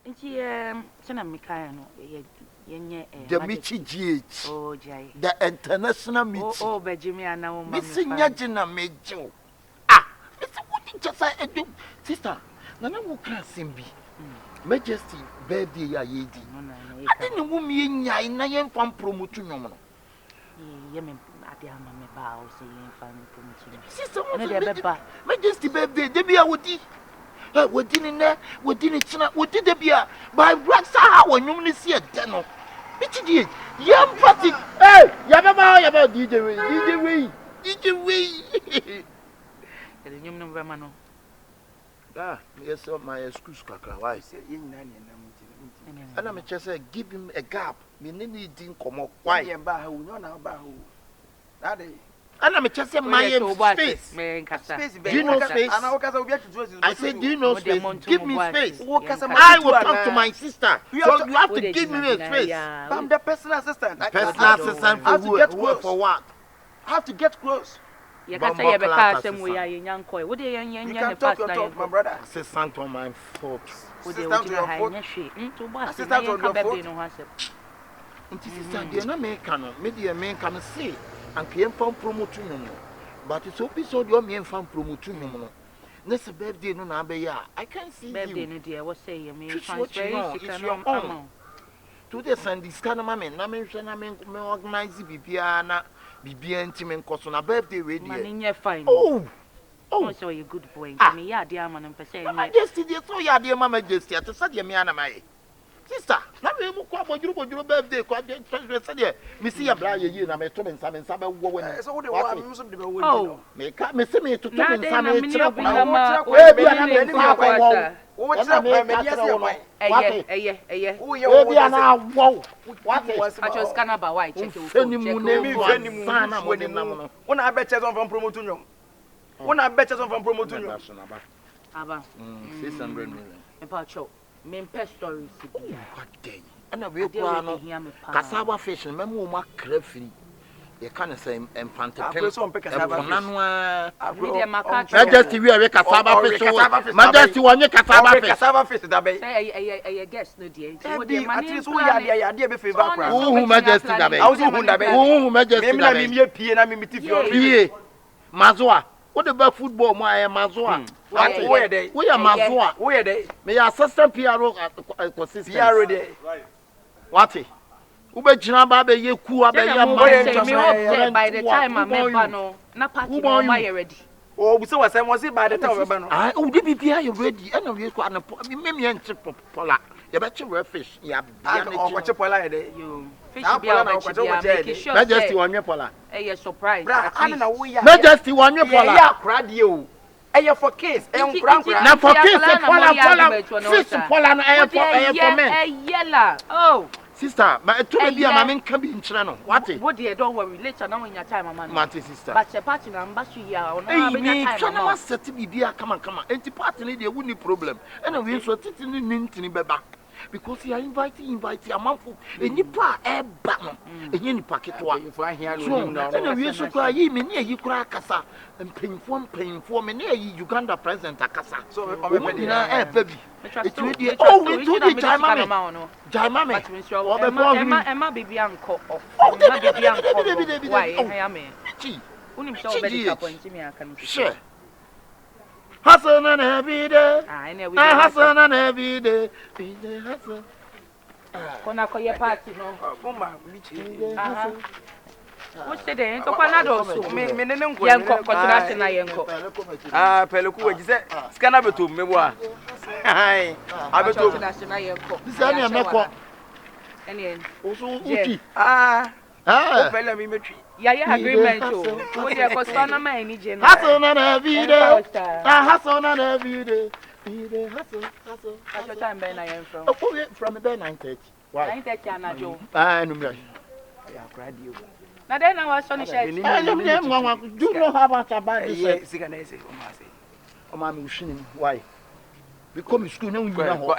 Nti sena Michy no yenye the Michy GH. Oh jai. The international Michy. Oh Bejimi ana wo ma. Missing Yajina Mejo. Ah, it's a good just I do. Sister, Nana will crash Simbi. Majesty, baby, ya yedi. I didn't know me in Yain from promotion. Yemen Adiama me bow saying fan promotion. Sister, Majesty baby, Debbie, I would eat. We didn't there, we didn't the beer by Raxa when you see a deno. Michy, young party. Hey, Yababa, DJ Way. And you know, Ramano. Ah, yes, my excuse, Kaka. Why say in Nanny and I'm just give him a gap. Me didn't come up. Why and Bahu, no, now Bahu. That is. And I'm just saying my space. Do you know space? I said, do you know space? Give me space. I will talk to my sister. You have to give me a space. I'm the personal assistant. Personal assistant for who? For what? I have to get close. You can say you have a we are young coy. What do you talk your talk, my brother? Assistant on my folks. Assistant to your folks. Assistant to your folks. Sister, not make media man can say. And came from promoting, but it's open so your men from promoting. Next birthday, no, I can't see birthday, dear. What say you? It's your own. To this and this kind of man, I mention I mean, organize Bibiana, Bibian Tim and Cosona birthday radio. Fine. Oh, so you good boy. Me, yeah, dear man, and per se. Majesty, so ya dear Majesty, at the Sadia Miana. Sister, now we will come on your birthday. Missy a blind year, I'm a twin and some Sabbath. Oh, make me see me to come and men pest stories. What day? And a real cassava fish and Mamma Creffy. You can't say Infanta Majesty, we are a cassava fish. Majesty, one cassava fish. I guess no dear. At least we are the idea of favor. Who Majesty? Who Majesty? Mazua. What about football? My Mazua. Where they? We are Mazua. Where they? May assistant PRO at PRO day. What? Ube Jinaba be ye kuwa be ya by the time I remember no, na party no my ready. Oh, we was it by the time we no. Ah, oh, the BPI you ready? And we ko na me and chip pola. You bet you fish. Ya oh, pola dey. You fish be a Majesty one pola. Eh, surprise. Majesty one pola. Ya crowd you. Eh, for case. Na for case pola. Fish pola na eh for men. Eh, yella. Oh. Sister, my two baby are my can be in China. What? What dear, don't worry. Later now in your time, man. Marty sister. But your party number here. Hey, China must set to be there. Come on. Anti party, there wouldn't problem. And we so sitting in Beba. Because you are inviting a month and you pa air banner and you packet one. If I hear you, and we so cry ye near you crack casa and paying for me near Uganda present a casa. So, baby. It's really Jaimame. Emma baby uncle. Oh, baby. Why, I am a sure. Hustle and every day. I hustle and every day. Hustle. Kona kwa ye party no. What's the day? To Panado so. Me nenko. Yenko kotina na yenko. Ah, peleku we gise. Scanner beto me boa. Hai. Abeto na yenko. Bisani ameko. Ene. Oso uti. Ah. Ah. O pele mi metwi. Yeah, agreement o. Wo dey costana man ni je na. Hustle and every day. I hustle and every day. Hustle. At your time ben na yen from. Oh, from the 9:30. Why? 9:30 anajo. Ah, no me. Yeah, cried you. Na then I was on shirt. Do you know how much about this? Yes, O ma me ushin why? Because school no win na ho.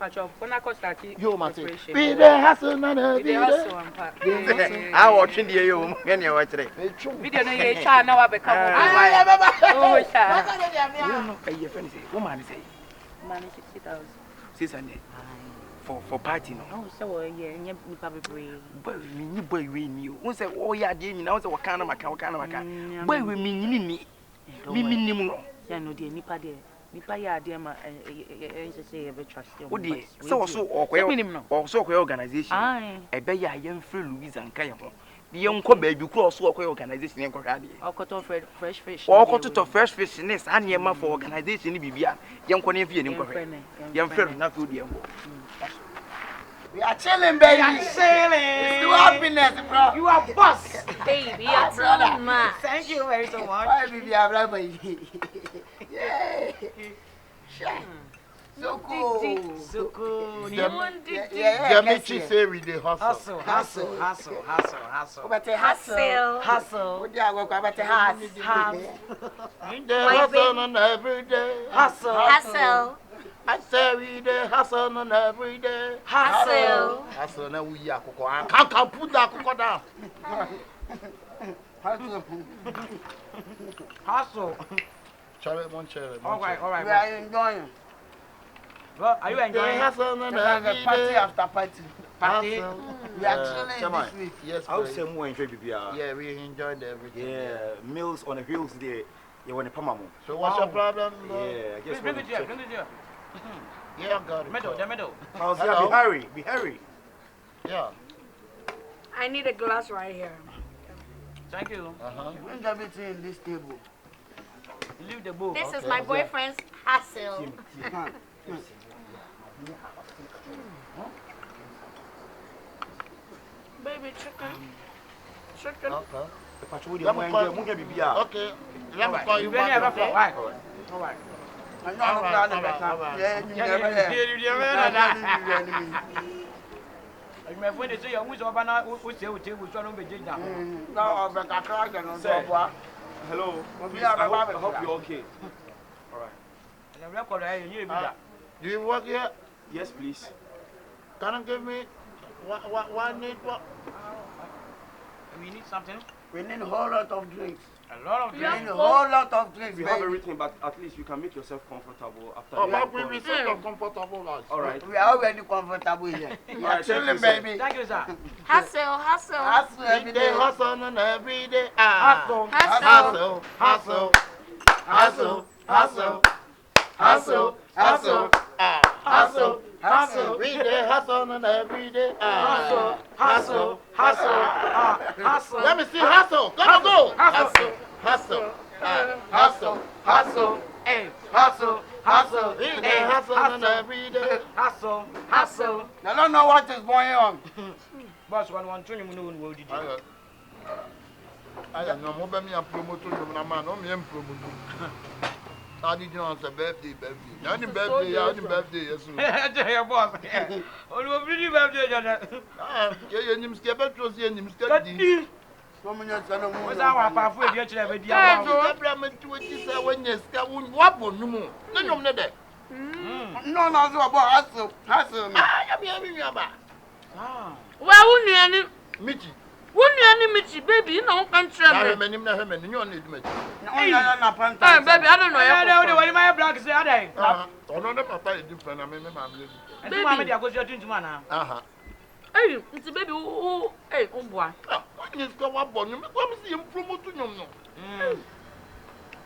Pacho, when I cost that, you must be the hustle, nana, be the hustle. I watch in the you, any of it. We don't know you shall now become. Oh, shall. Your friend say, woman say, Money 60,000. 600 for party. No, oh, so yeah, you probably but boy, we knew. Once I oh, yeah, dear, now what kind of a car, boy, we mean me. Me, yeah, no, dear, Nipa, dear. Nipa, yeah, dear, my say, ever trust you. Oh, dear, so organization. I bet ya young free Louise and Kayan. The young baby cross walk organization and Corradi. Or cut off fresh fish. Or cut off fresh fish in this and Yama for organization in Bibia. Young Cornevian in Corradi. Young friend, not good, young. We are chilling, baby. We are sailing. It's the happiness, bro. You are boss. Baby, brother. Thank you very so much. Why, baby, I'm right, baby. Yeah. So cool. So cool. Yeah, Michy say we dey hustle. Hustle. But hustle. What do you go about the hustle? We dey hustle on every day. Hustle. I say we dey hustle on every day. Hustle na we ya koko. Can't put that koko down. Hustle. Cherry, one cherry. All right. We are enjoying. Well, are you enjoying? Hustle on every day. After party. We are chilling this week. Yes, I would say more enjoy BBR. yeah, we enjoyed everything. Yeah, meals on the hills there. You want a Pamamo. So what's your problem? Yeah, I guess. Bring it here. Yeah, I got it. Middle. How's Hello? that? Be hurry. Yeah. I need a glass right here. Thank you. Bring everything in this table. Leave the book. This is my boyfriend's hustle. Baby chicken. Okay. Let me call you BBR. Okay. Let me call you You ready? back. All right. My friend is saying, "Who's over now? Who's here? Who's here? Who's trying to be down?" Hello. I hope you're okay. All right. And I'm record. Hey, you need that. Do you work here? Yes, please. Can you give me one need what? We need something. We need a whole lot of drinks. A lot of We drinks. need a whole lot of drinks. We have everything, but at least you can make yourself comfortable after Oh, the but we alcohol. be so comfortable, guys. All right. We are already comfortable here. We are chilling, baby. Thank you, sir. Hustle. Hustle every day. Hustle on every day. Hustle. Hustle. Hustle. Hustle. Hustle. Hustle. Hustle. Hustle. Hustle. We dey hustle on every day. Hustle. Let me see hustle. Come on, go. Hustle. Hustle. Hustle. Hey. Hustle. We dey hustle on every day. Hustle. I don't know what is going on. Boss, one, 20 minutes. What did you? I don't know. What me a promote to the man? No, me a promote. I did not say birthday. Any birthday, yes. Yeah, boss. Oh, no, pretty birthday, Yeah, you must get better to see him. What's our papa for the actual video? When you start, what will you move? No, about hustle. Well, wouldn't Michy. you Michy, baby? You know, can't try. I remember him, you need me. Hey, baby, I don't know. I don't know what my black say. I Another papa is different. I mean, think Mama, they are going to do man. Hey, it's a baby. Hey, boy. When you go up on him, come see him promote to you.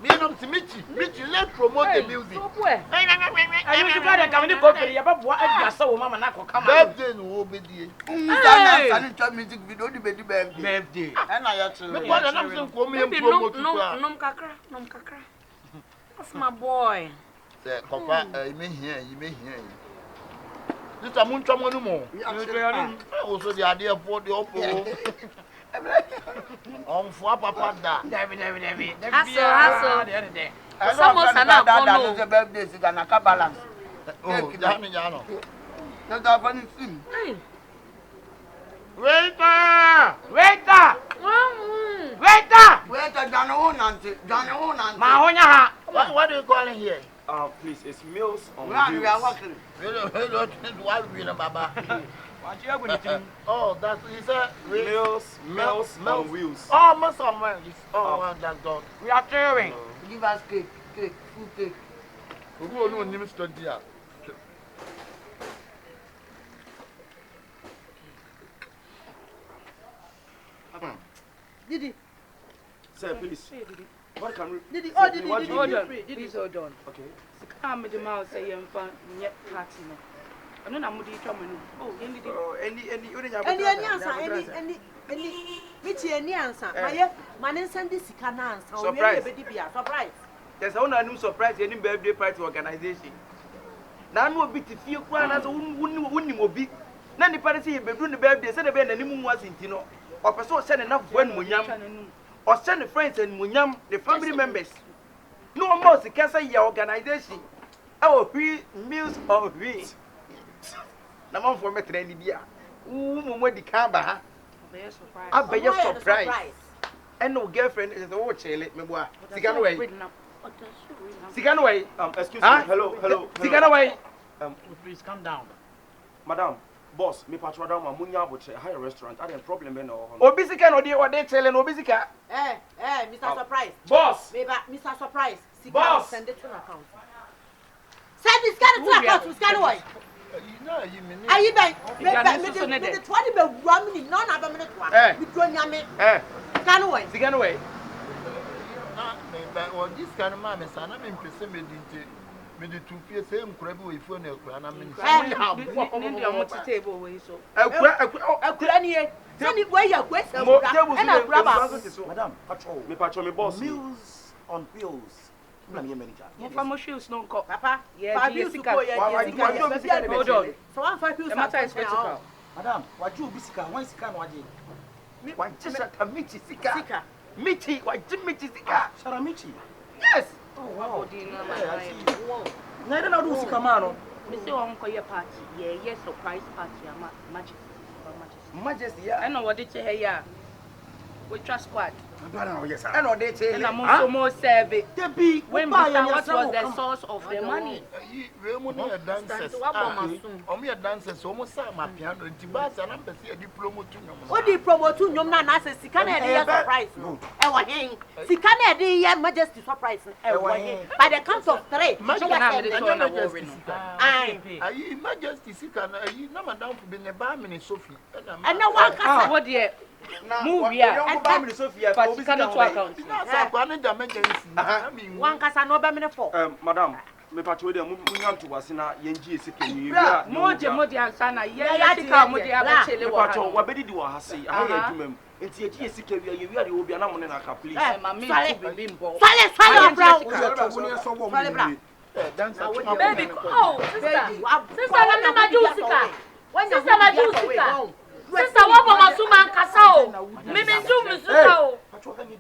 Me and Michy, let's promote the music. I used to buy the company company. About what I saw, Mama Nako come. Birthday will be the music video, the birthday. And I actually, No, kakra. That's my boy. Papa, you may hear. This is a moon more. Also, the idea for the oppo. For Papa, David. Hustle. The other day. Someone's not a birthday, it's an Akabalance. Oh, Jano. That's a funny thing. Waiter! Waiter, Jano, Mahonya. What do you call it here? Please, it's meals on We are wheels. working. Why we na baba? What you going to Oh, that's he said. Meals on wheels. Oh, must somewhere. Oh, that's God. We are tearing. Give us cake, food cake. We go no name study here. Didi. Sir, please. What can we... Didi. Sir, Oh, please, Didi. what Didi. do you Hold need? on. Please hold on. Okay. I'm the mouse saying fun yet party. I don't know what you tell me. Oh, Any answer. Michy, any answer. My send this can answer. Surprise. Surprise. There's a new surprise any birthday party organization. Now no bit if you can as a wouldn't will be. None the party be doing the birthday, said the band and any was in Tino. Or person send enough when Munyam or send the friends and Munyam, the family members. No more the cancer your organization. Our free meals of we. No one for me to any beer. Who the camera? I'll be your surprise. And no girlfriend is the old chile, me boy. Siganaway. Siganaway. Excuse me. Hello. Siganaway. Please calm down. Madam, boss, me patch madam, I'm munya but a higher restaurant. I have problem in or. Obisika no dey what they telling Obisika. Mr. Surprise. Boss. Maybe Mr. Surprise. Boss. Send it to an account. Send this guy to account to Scanaway. Are you back? The 20 be running, none of them. We don't yame. Scanaway. Siganaway. This kind of man, son, I'm impressed with the 2 years same crab with phone and I'm in the table way so. A granny. Send it where you're going. And a grabber. Madam, patrol. Me patch me boss. Meals on wheels. From shoes no cop. Papa, Yeah, Jessica. Hold on. So I'm 5 The matter is critical. Madam, what you bisika? Why is can waje? Why just a Michy Sika? Sika. Michy, why Michy Sika? Sharamichi. Yes. Oh wow. Neither now do sika mano. Me say one call your party. Yeah, yes surprise party. Majesty. Majesty, yeah. I know what did you hear. We trust squad. Yes, I know they tell And I'm also more serve it. be When Mr. What was the source of the money? We're dancers. Dancers almost my piano and Tibas and I'm a diploma to them. What do you promote to Yom Nana? Sikana surprise. Ewa hing. Sikana de Majesty surprise. Ewa hing. By the count of 3. Majesty Sikana, you never down for being a barman in Sophie. And now one can What dear? Move here. And family Sophia, But you cannot talk out. one casa no bamine for. Madam, me patch with them, munya to was in a yenji sipping. Modi and Sana. Yeah, Me patch what better do I say? I hear you, it's a GSK, you are the Obiana and Aka, please. Baby, Sister, what for Masuma and Casao? Mimi do Misuka.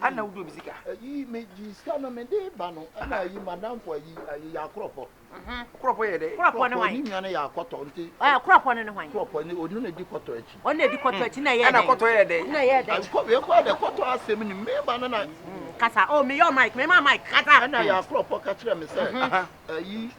I know do Bisika. You may just come and bano, and I you madam for your crop. Crop where they crop on the wine. Crop on the wine. Crop on the ordinary cottage. Only the cottage in a year. and a quarter a day. I quite a quarter as a minute, me banana. Casa, oh, me, your mic, me, my mic, Casa, and I crop or catch them, sir. You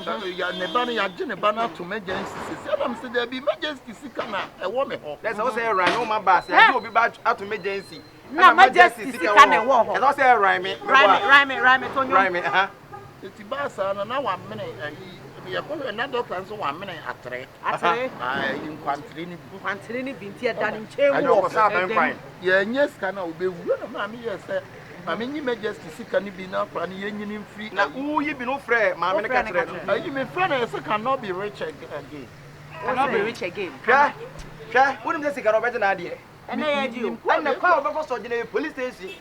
never had a banner to Majesty. I'm saying there be Majesty Sikana, a woman. That's also a rhyme. Oh, my bass, I will be back out to Majesty. No, Majesty Sikana, walk. And also a rhyme. Rhyme it on your rhyme. It's Bassa, and now 1 minute. We are calling another person 1 minute at 3. In Quantrini, Bintia, done in chair. I know what's up, I'm fine. Yes, can I be one mammy? Yes, sir. I mean, you Majesty Sikani be now for any union free. Now, who you be no friend, Mamma? You may friend, I cannot be rich again. Cannot be rich again. Wouldn't this get a better idea? And I do. And the power of a police station.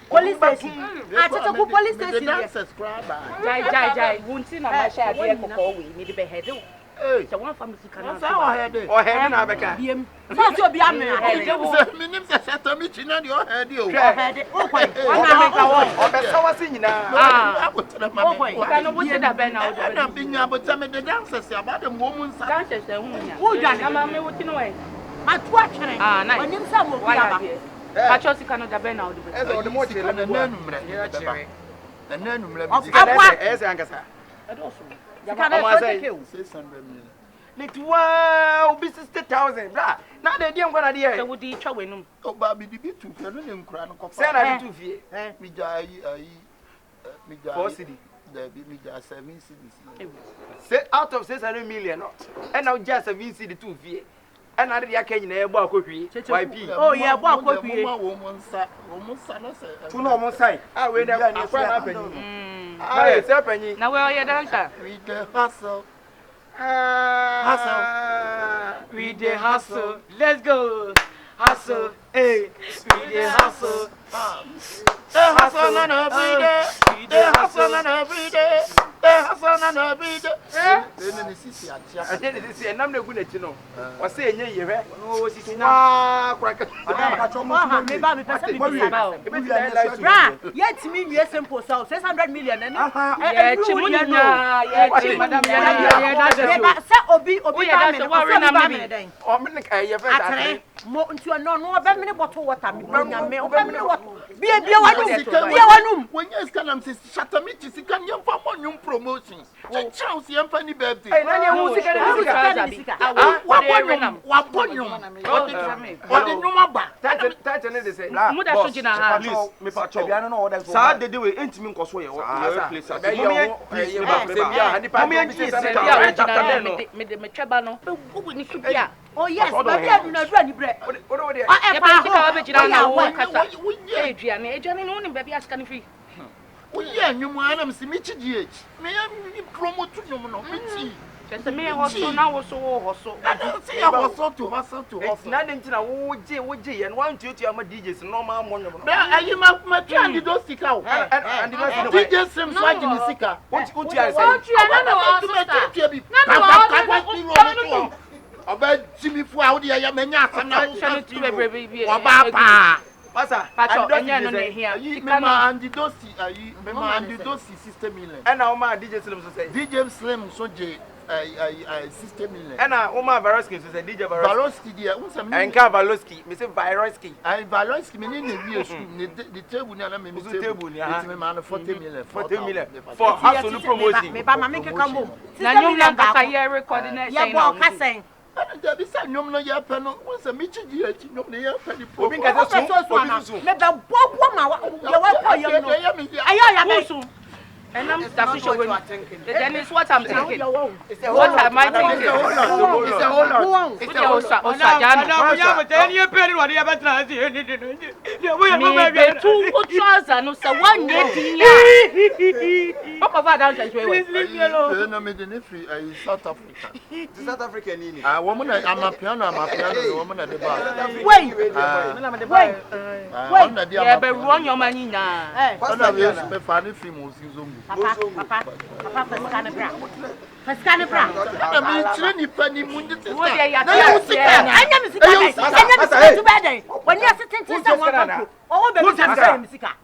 Police station. I took a police station. Subscriber. Jai, won't see my share here before we need to be head. So one family cannot head or head and Abeka. So be a man. My name is Shatta, Michy, and your head. You head it. Oh, wait. I was singing now. cannot watch it up now. I'm being able to tell me the dancers about the woman's Dancers, who done? I'm looking away. My watching. Nice. When him some will Why are here? Patriots cannot have been out. the more children and then, Can I say 600 million. Let wow, be 60,000. Bra. Now they didn't want to hear. would each a win? Oh, Baby, the bit to Canon Crown. Send I do fear. Four city. There be me just 7 cities. Say out of 600 million. And now just 7 city 2 fear. And I did can you walk with me. YP. Oh, yeah, walk with me. Almost Two normal side. I went up and happening. Ah, it's happening. Now, where are you dancer? with the hustle. We the hustle. Let's go. Hustle. Hey, we the hustle. Hustle and every day. The hustle and every day. The hustle and every day. Then the city at I did this and I'm not good to know. Was saying, yeah, oh, she's now crack. Yet me, yes, simple, so 600 million. when you can Shatta Michy, you can young for new promotions. Chance young funny birthday. Sad they do it intimate because we oh yes, but I do not run bread. We are new man, Michy GH. May I promote to you? Just a man also now also. I don't say I was so to hustle to hustle. Nothing to OJ and 1 duty on my DJs, normal money. Are you my child? You don't stick out. And the DJ Sims like in the sicker. What you say? About Jimmy Foudy, I am a nap and now. Massa, and the Dossi system million. And now my DJ Slim say DJ Slim so J system million. And now my Varoski say DJ Varoski dear, and Cavaloski, Mr. Varoski. I Varoski meaning the table near me table near man 40 million. 40 million for house to promoting. Maybe I make a come home. Now you have a year recording it. There is a no year panel. Once a Michy GH, no year penny. And I'm then it's what I'm thinking. What am I thinking? South African. A woman, I'm a piano, woman at the bar. Wait, yeah, but run your money now. Funny film Papa, Pascal Brown. I'm training penny wounded.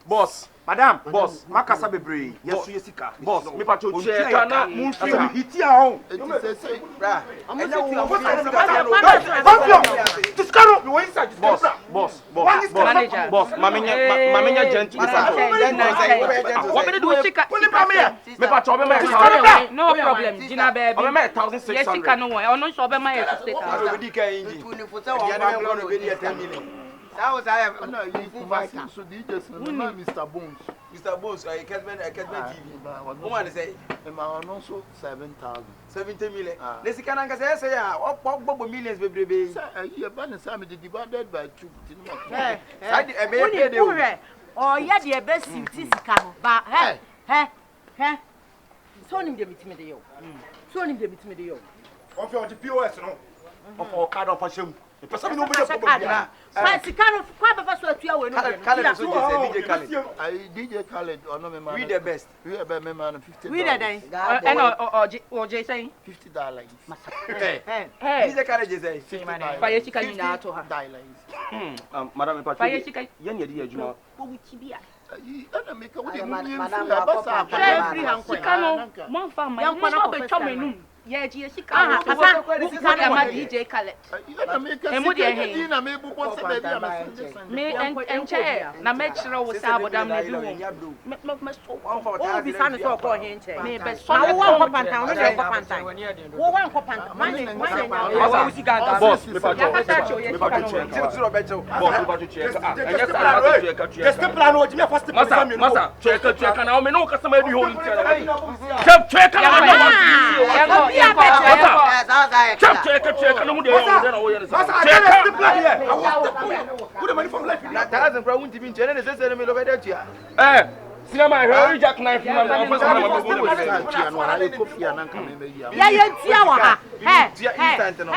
Boss, Madam, boss, Makasa Bebre, yes, Yesika, boss, me pacho chair, hit your home. Boss, Mamma Gentle. What did you do? Me pacho no problem, Gina baby. I'm 1,600. Yes, you can know. I don't show my estate. That was I have so Mr. Bones. Mr. Bones, I can't TV. Woman say, also 7,000. 70 million. Let's see, can I say, what millions, baby? You're divided by 2. Oh, yeah, the best city come. But, hey. Sonim de bitime de yo. Sonim de bitime de yo. On fait du POS non. On fait card en fashion. Et personne ne peut pas bien. Parce que quoi ba so atua we no. Khaled so DJ Khaled. DJ Khaled on me man. We the best. We are me man 50. We the then. And or Jay saying $50. Hey. DJ Khaled Jay say. Fire chicken ni na to ha. Madam Patrick. Fire chicken. Yen ye di adwuma. Wo wi bia. Ana make we free han kwa. Mo fa ma. Mo so be chome num. Yeah, Jessica. I'm DJ Khaled. Me and chair. Now make sure we say what I'm doing. Oh, be son so call him. Me be So one pop and town, no pop and town. One pop and boss, me pa Masa, check now. Me no customer do hold check Cinema, I heard Jack knife. Yeah,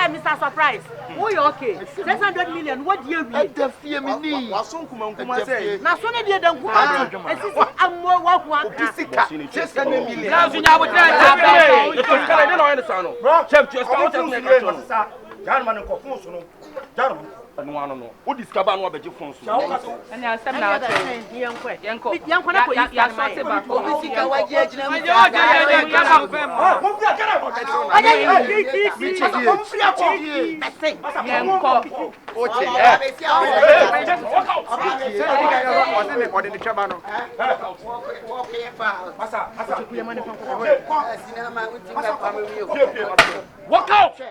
Mr. Surprise. Oh, you okay? 600 million. What do you mean? The fear me need. Now, so they don't go out. I'm more walk one. Just a million. Now, you know what Chef, just no. What is Cabano about your phone? And I said, now, walk out.